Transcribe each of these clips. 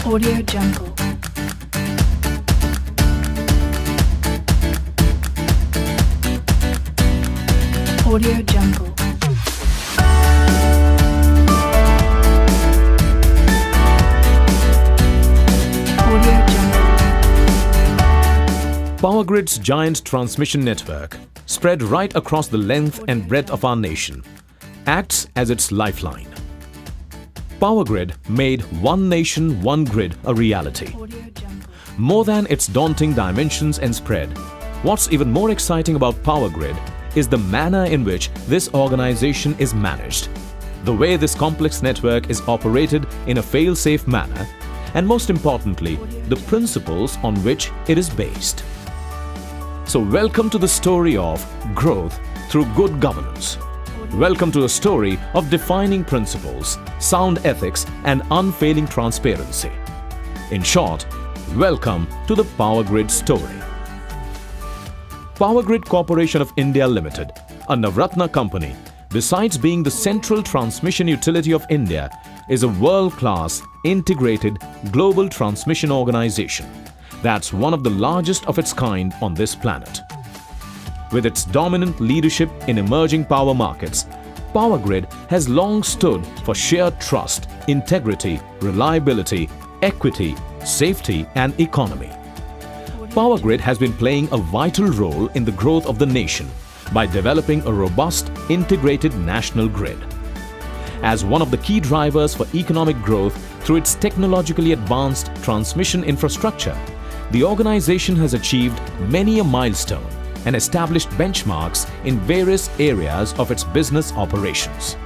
Audio Jungle. Audio Jungle. Audio Jungle. Powergrid's giant transmission network, spread right across the length and breadth of our nation, acts as its lifeline. Powergrid made one nation, one grid a reality. Audio Jungle. More than its daunting dimensions and spread, what's even more exciting about Powergrid is the manner in which this organization is managed, the way this complex network is operated in a fail-safe manner, and most importantly, the principles on which it is based. So welcome to the story of growth through good governance. Welcome to a story of defining principles, sound ethics, and unfailing transparency. In short, welcome to the Powergrid story. Powergrid Corporation of India Limited, a Navratna company, besides being the central transmission utility of India, is a world-class, integrated, global transmission organization that's one of the largest of its kind on this planet. With its dominant leadership in emerging power markets, Powergrid has long stood for sheer trust, integrity, reliability, equity, safety, and economy. Powergrid has been playing a vital role in the growth of the nation by developing a robust, integrated national grid. As one of the key drivers for economic growth through its technologically advanced transmission infrastructure, the organization has achieved many a milestone and established benchmarks in various areas of its business operations.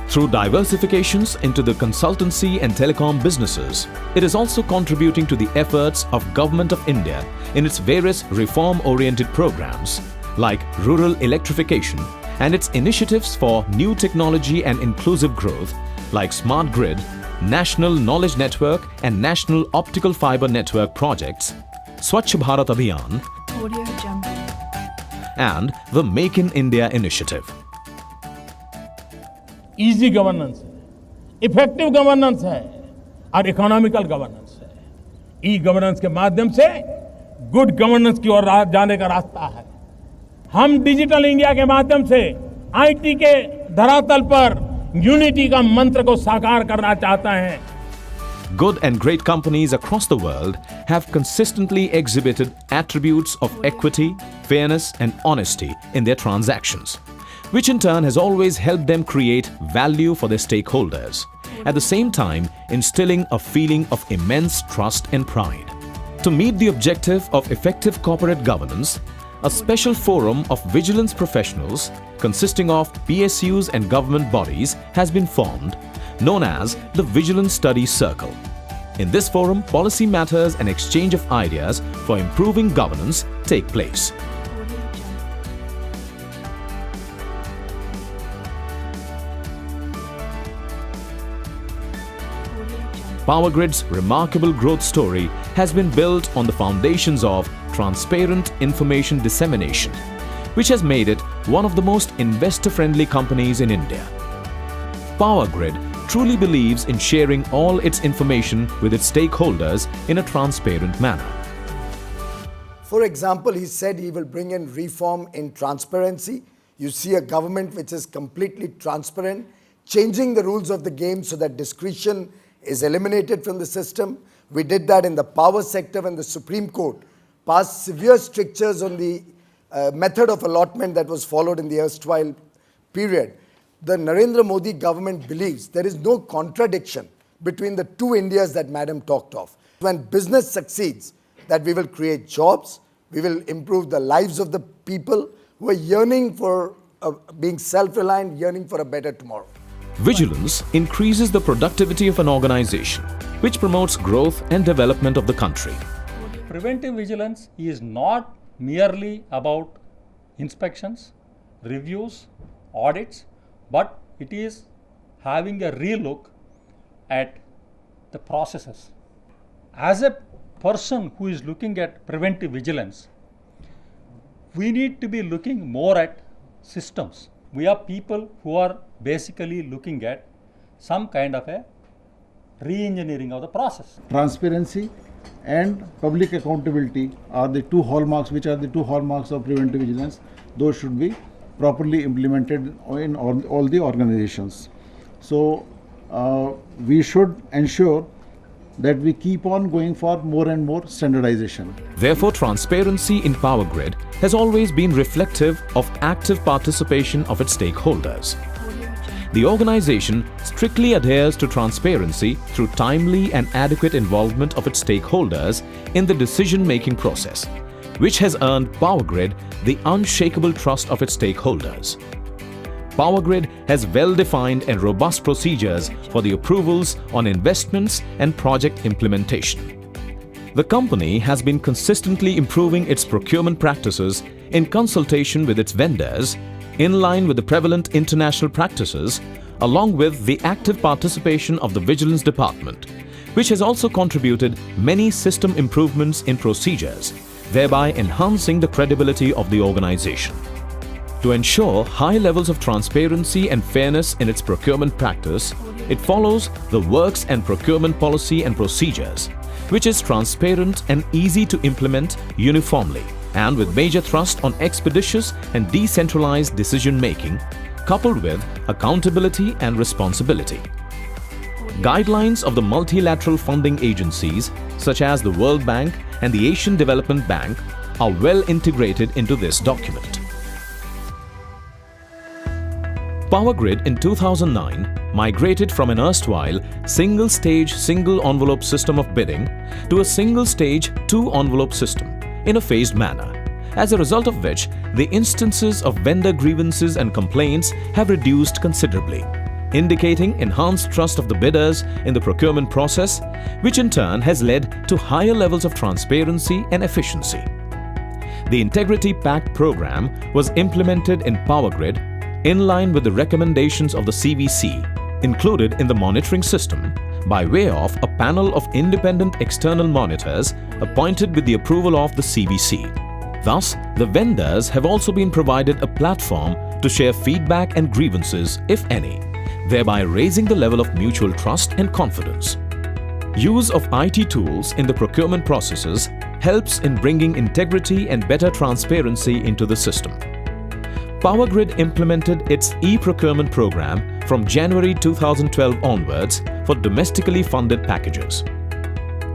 Through diversifications into the consultancy and telecom businesses, it is also contributing to the efforts of Government of India in its various reform-oriented programs like rural electrification and its initiatives for new technology and inclusive growth like Smart Grid, National Knowledge Network and National Optical Fiber Network projects, Swachh Bharat Abhiyan, Audio Jungle. and the Make in India initiative. Easy governance है, effective governance है और economical governance है। E governance के माध्यम से good governance की ओर जाने का रास्ता है। हम डिजिटल इंडिया के माध्यम से आईटी के धरातल पर यूनिटी का मंत्र को साकार करना चाहते हैं। Good and great companies across the world have consistently exhibited attributes of equity, fairness, and honesty in their transactions, which in turn has always helped them create value for their stakeholders, at the same time instilling a feeling of immense trust and pride. To meet the objective of effective corporate governance, a special forum of vigilance professionals consisting of PSUs and government bodies has been formed, known as the Vigilance Study Circle. In this forum, policy matters and exchange of ideas for improving governance take place. Powergrid's remarkable growth story has been built on the foundations of transparent information dissemination, which has made it one of the most investor-friendly companies in India. Powergrid truly believes in sharing all its information with its stakeholders in a transparent manner. For example, he said he will bring in reform in transparency. You see a government which is completely transparent, changing the rules of the game so that discretion is eliminated from the system. We did that in the power sector when the Supreme Court passed severe strictures on the method of allotment that was followed in the erstwhile period. The Narendra Modi government believes there is no contradiction between the two Indias that Madam talked of. When business succeeds, that we will create jobs, we will improve the lives of the people who are yearning for being self-reliant, yearning for a better tomorrow. Vigilance increases the productivity of an organization, which promotes growth and development of the country. Preventive vigilance is not merely about inspections, reviews, audits, but it is having a relook at the processes. As a person who is looking at preventive vigilance, we need to be looking more at systems. We are people who are basically looking at some kind of a re-engineering of the process. Transparency and public accountability are the two hallmarks, which are the two hallmarks of preventive vigilance. Those should be properly implemented in all the organizations. So we should ensure that we keep on going for more and more standardization. Therefore, transparency in Powergrid has always been reflective of active participation of its stakeholders. The organization strictly adheres to transparency through timely and adequate involvement of its stakeholders in the decision-making process, which has earned Powergrid the unshakable trust of its stakeholders. Powergrid has well-defined and robust procedures for the approvals on investments and project implementation. The company has been consistently improving its procurement practices in consultation with its vendors, in line with the prevalent international practices, along with the active participation of the Vigilance Department, which has also contributed many system improvements in procedures, thereby enhancing the credibility of the organization. To ensure high levels of transparency and fairness in its procurement practice, it follows the Works and Procurement Policy and Procedures, which is transparent and easy to implement uniformly, and with major thrust on expeditious and decentralized decision-making, coupled with accountability and responsibility. Guidelines of the multilateral funding agencies, such as the World Bank and the Asian Development Bank, are well integrated into this document. Powergrid in 2009 migrated from an erstwhile single-stage, single-envelope system of bidding to a single-stage, two-envelope system in a phased manner, as a result of which the instances of vendor grievances and complaints have reduced considerably, indicating enhanced trust of the bidders in the procurement process, which in turn has led to higher levels of transparency and efficiency. The Integrity Pact program was implemented in Powergrid in line with the recommendations of the CVC, included in the monitoring system by way of a panel of independent external monitors appointed with the approval of the CVC. Thus, the vendors have also been provided a platform to share feedback and grievances, if any, thereby raising the level of mutual trust and confidence. Use of IT tools in the procurement processes helps in bringing integrity and better transparency into the system. Powergrid implemented its e-procurement program from January 2012 onwards for domestically funded packages.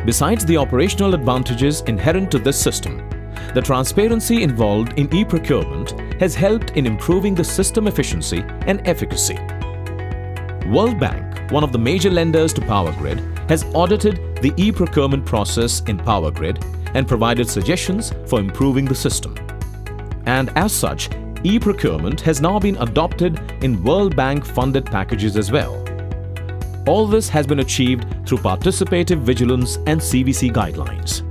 Besides the operational advantages inherent to this system, the transparency involved in e-procurement has helped in improving the system efficiency and efficacy. World Bank, one of the major lenders to Powergrid, has audited the e-procurement process in Powergrid and provided suggestions for improving the system. And as such, e-procurement has now been adopted in World Bank funded packages as well. All this has been achieved through participative vigilance and CVC guidelines.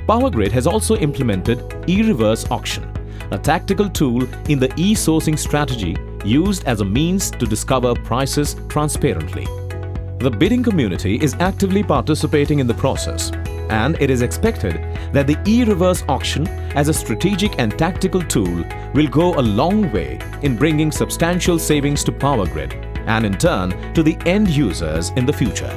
Powergrid has also implemented e-reverse auction, a tactical tool in the e-sourcing strategy used as a means to discover prices transparently. The bidding community is actively participating in the process, and it is expected that the e-reverse auction as a strategic and tactical tool will go a long way in bringing substantial savings to Powergrid and in turn to the end users in the future.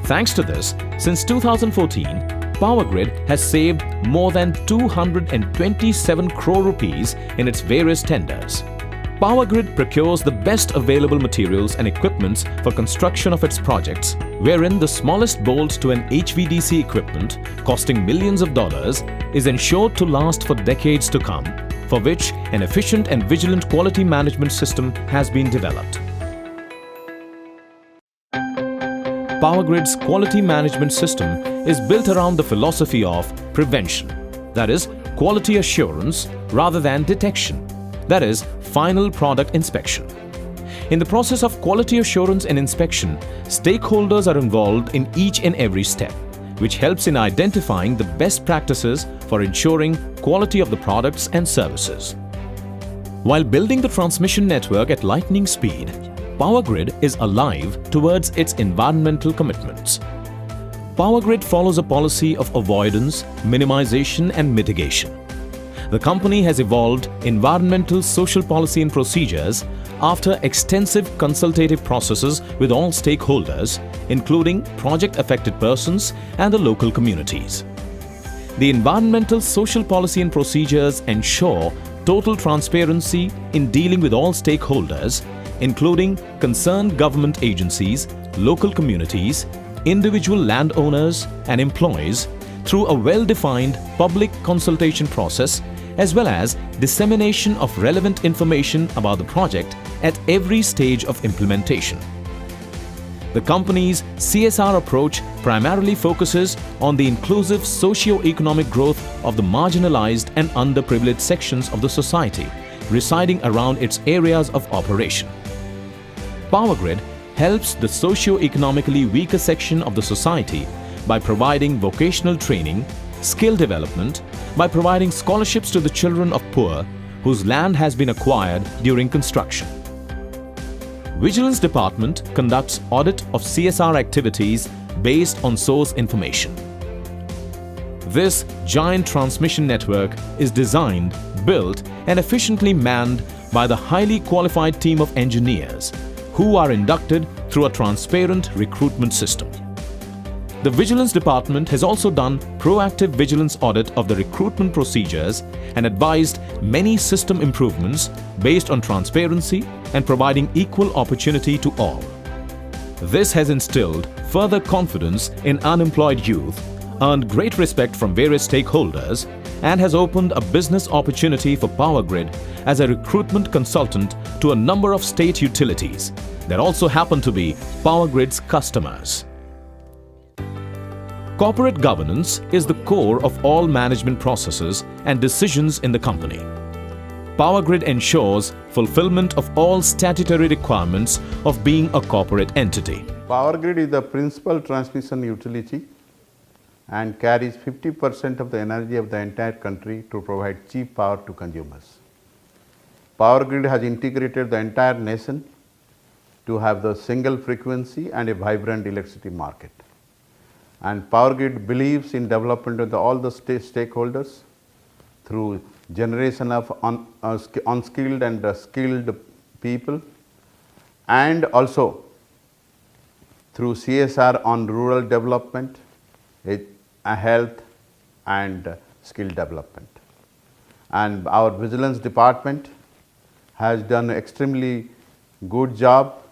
Thanks to this, since 2014, Powergrid has saved more than 227 crore rupees in its various tenders. Powergrid procures the best available materials and equipments for construction of its projects, wherein the smallest bolt to an HVDC equipment, costing millions of dollars, is ensured to last for decades to come, for which an efficient and vigilant quality management system has been developed. Powergrid's quality management system is built around the philosophy of prevention, that is, quality assurance rather than detection, that is, final product inspection. In the process of quality assurance and inspection, stakeholders are involved in each and every step, which helps in identifying the best practices for ensuring quality of the products and services. While building the transmission network at lightning speed, Powergrid is alive towards its environmental commitments. Powergrid follows a policy of avoidance, minimization and mitigation. the company has evolved environmental social policy and procedures after extensive consultative processes with all stakeholders, including project-affected persons and the local communities. The environmental social policy and procedures ensure total transparency in dealing with all stakeholders, including concerned government agencies, local communities, individual landowners and employees, through a well-defined public consultation process, as well as dissemination of relevant information about the project at every stage of implementation. The company's CSR approach primarily focuses on the inclusive socio-economic growth of the marginalized and underprivileged sections of the society residing around its areas of operation. Powergrid helps the socio-economically weaker section of the society by providing vocational training, skill development, by providing scholarships to the children of poor whose land has been acquired during construction. Vigilance Department conducts audit of CSR activities based on source information. This giant transmission network is designed, built and efficiently manned by the highly qualified team of engineers who are inducted through a transparent recruitment system. The Vigilance Department has also done proactive vigilance audit of the recruitment procedures and advised many system improvements based on transparency and providing equal opportunity to all. This has instilled further confidence in unemployed youth, earned great respect from various stakeholders, and has opened a business opportunity for Powergrid as a recruitment consultant to a number of state utilities that also happen to be Powergrid's customers. Corporate governance is the core of all management processes and decisions in the company. Powergrid ensures fulfillment of all statutory requirements of being a corporate entity. Powergrid is the principal transmission utility and carries 50% of the energy of the entire country to provide cheap power to consumers. Powergrid has integrated the entire nation to have the single frequency and a vibrant electricity market. And Powergrid believes in development of all the stakeholders through generation of unskilled and skilled people, and also through CSR on rural development, health and skill development. And our Vigilance Department has done extremely good job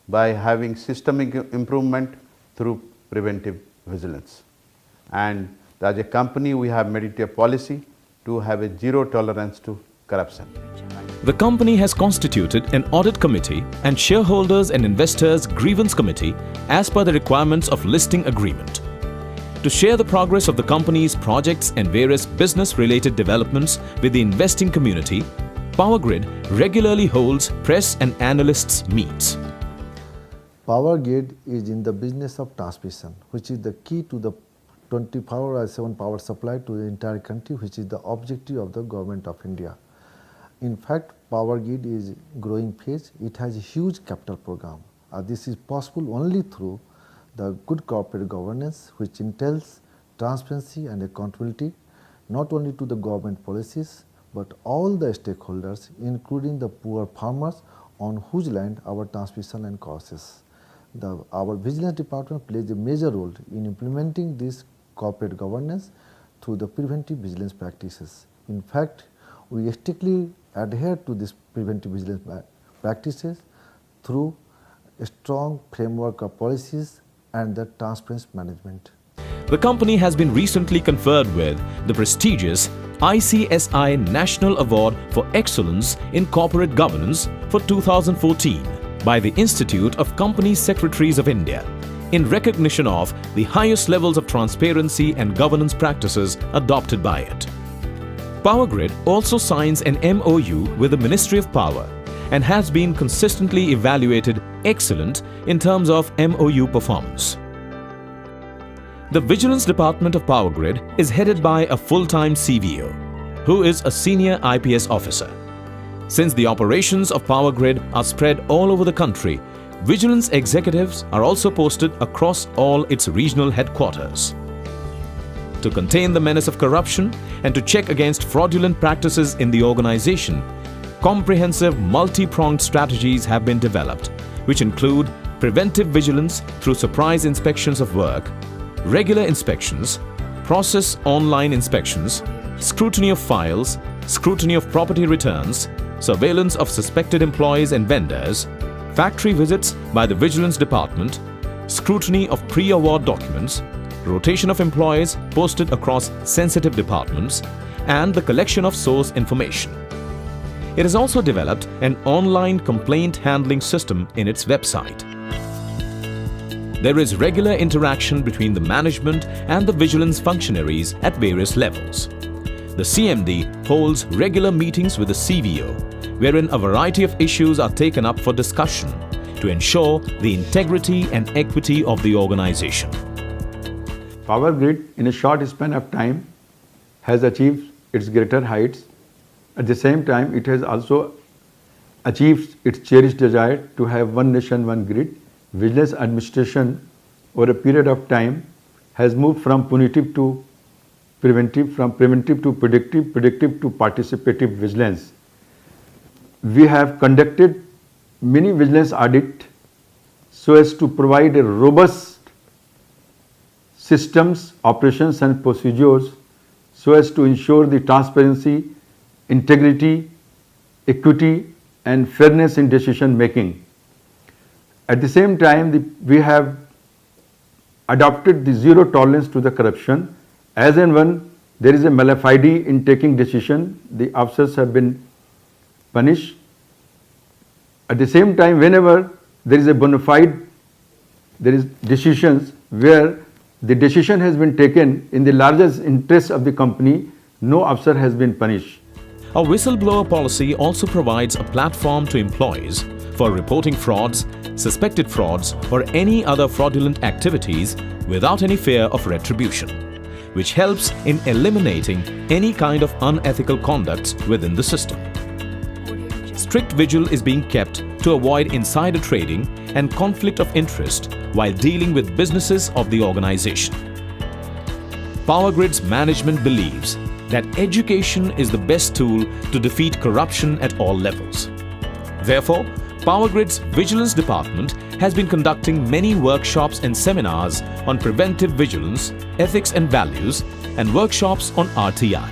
by having systemic improvement through preventive vigilance. And as a company, we have made it a policy to have a zero tolerance to corruption. The company has constituted an audit committee and shareholders and investors grievance committee as per the requirements of listing agreement. To share the progress of the company's projects and various business-related developments with the investing community, Powergrid regularly holds press and analysts meets. Powergrid is in the business of transmission, which is the key to the 24/7 power supply to the entire country, which is the objective of the Government of India. In fact, Powergrid is growing phase. It has a huge capital program. This is possible only through the good corporate governance, which entails transparency and accountability, not only to the government policies, but all the stakeholders, including the poor farmers on whose land our transmission line crosses. Our Vigilance Department plays a major role in implementing this corporate governance through the preventive vigilance practices. In fact, we strictly adhere to these preventive vigilance practices through a strong framework of policies and the transparency management. The company has been recently conferred with the prestigious ICSI National Award for Excellence in Corporate Governance for 2014 by the Institute of Company Secretaries of India in recognition of the highest levels of transparency and governance practices adopted by it. Powergrid also signs an MOU with the Ministry of Power and has been consistently evaluated excellent in terms of MOU performance. The Vigilance Department of Powergrid is headed by a full-time CVO, who is a senior IPS officer. Since the operations of Powergrid are spread all over the country, vigilance executives are also posted across all its regional headquarters. to contain the menace of corruption and to check against fraudulent practices in the organization, comprehensive multi-pronged strategies have been developed, which include preventive vigilance through surprise inspections of work, regular inspections, process online inspections, scrutiny of files, scrutiny of property returns, surveillance of suspected employees and vendors, factory visits by the Vigilance Department, scrutiny of pre-award documents, rotation of employees posted across sensitive departments, and the collection of source information. It has also developed an online complaint handling system in its website. There is regular interaction between the management and the vigilance functionaries at various levels. The CMD holds regular meetings with the CVO, wherein a variety of issues are taken up for discussion to ensure the integrity and equity of the organization. Powergrid, in a short span of time, has achieved its greater heights. At the same time, it has also achieved its cherished desire to have one nation, one grid. Vigilance administration over a period of time has moved from punitive to preventive, from preventive to predictive, predictive to participative vigilance. We have conducted many vigilance audits so as to provide a robust systems, operations and procedures so as to ensure the transparency, integrity, equity and fairness in decision making. At the same time, we have adopted the zero tolerance to the corruption. As and when there is a malafide in taking decision, the officers have been punished. At the same time, whenever there is a bona fide, there is decisions where the decision has been taken in the largest interest of the company, no officer has been punished. A whistleblower policy also provides a platform to employees for reporting frauds, suspected frauds, or any other fraudulent activities without any fear of retribution, which helps in eliminating any kind of unethical conducts within the system. Strict vigil is being kept to avoid insider trading and conflict of interest while dealing with businesses of the organization. Powergrid's management believes that education is the best tool to defeat corruption at all levels. Therefore, Powergrid's Vigilance Department has been conducting many workshops and seminars on preventive vigilance, ethics and values, and workshops on RTI.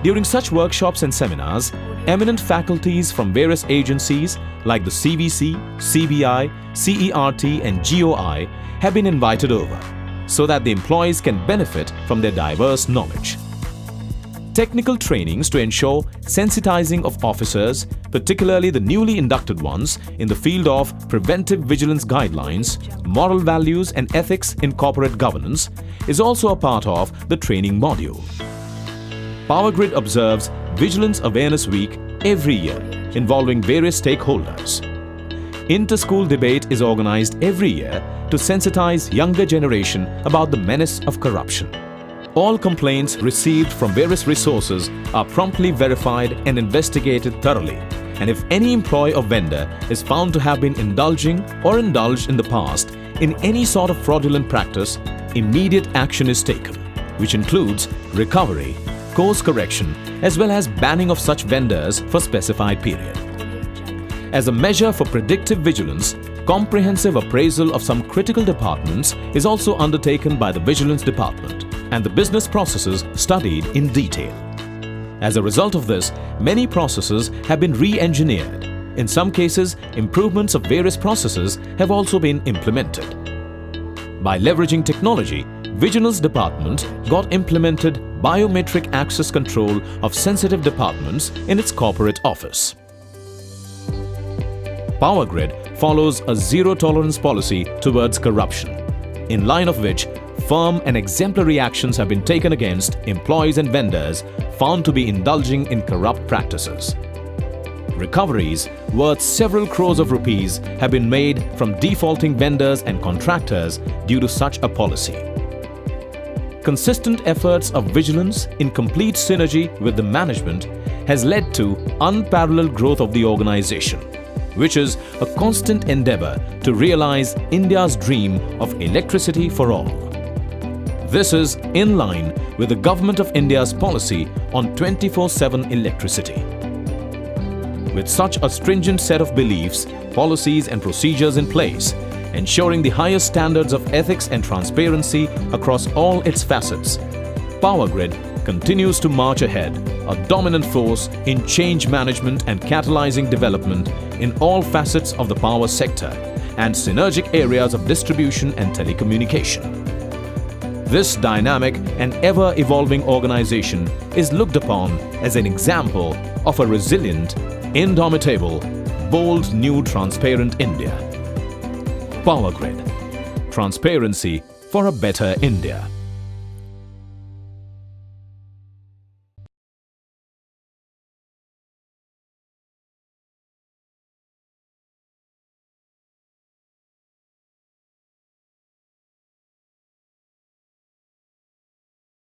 During such workshops and seminars, eminent faculties from various agencies like the CVC, CBI, CERT and GOI have been invited over so that the employees can benefit from their diverse knowledge. Technical trainings to ensure sensitizing of officers, particularly the newly inducted ones, in the field of preventive vigilance guidelines, moral values and ethics in corporate governance is also a part of the training module. Powergrid observes Vigilance Awareness Week every year, involving various stakeholders. Inter-school debate is organized every year to sensitize younger generation about the menace of corruption. All complaints received from various resources are promptly verified and investigated thoroughly, and if any employee or vendor is found to have been indulging or indulged in the past in any sort of fraudulent practice, immediate action is taken, which includes recovery, course correction, as well as banning of such vendors for specified period. As a measure for predictive vigilance, comprehensive appraisal of some critical departments is also undertaken by the Vigilance Department, and the business processes studied in detail. As a result of this, many processes have been re-engineered. In some cases, improvements of various processes have also been implemented. By leveraging technology, Vigilance Department got implemented biometric access control of sensitive departments in its corporate office. Powergrid follows a zero-tolerance policy towards corruption, in line of which firm and exemplary actions have been taken against employees and vendors found to be indulging in corrupt practices. Recoveries worth several crores of rupees have been made from defaulting vendors and contractors due to such a policy. Consistent efforts of vigilance in complete synergy with the management has led to unparalleled growth of the organization, which is a constant endeavor to realize India's dream of electricity for all. This is in line with the Government of India's policy on 24/7 electricity. With such a stringent set of beliefs, policies and procedures in place, ensuring the highest standards of ethics and transparency across all its facets, Powergrid continues to march ahead, a dominant force in change management and catalyzing development in all facets of the power sector and synergic areas of distribution and telecommunication. This dynamic and ever-evolving organization is looked upon as an example of a resilient, indomitable, bold, new, transparent India. Powergrid. Transparency for a better India.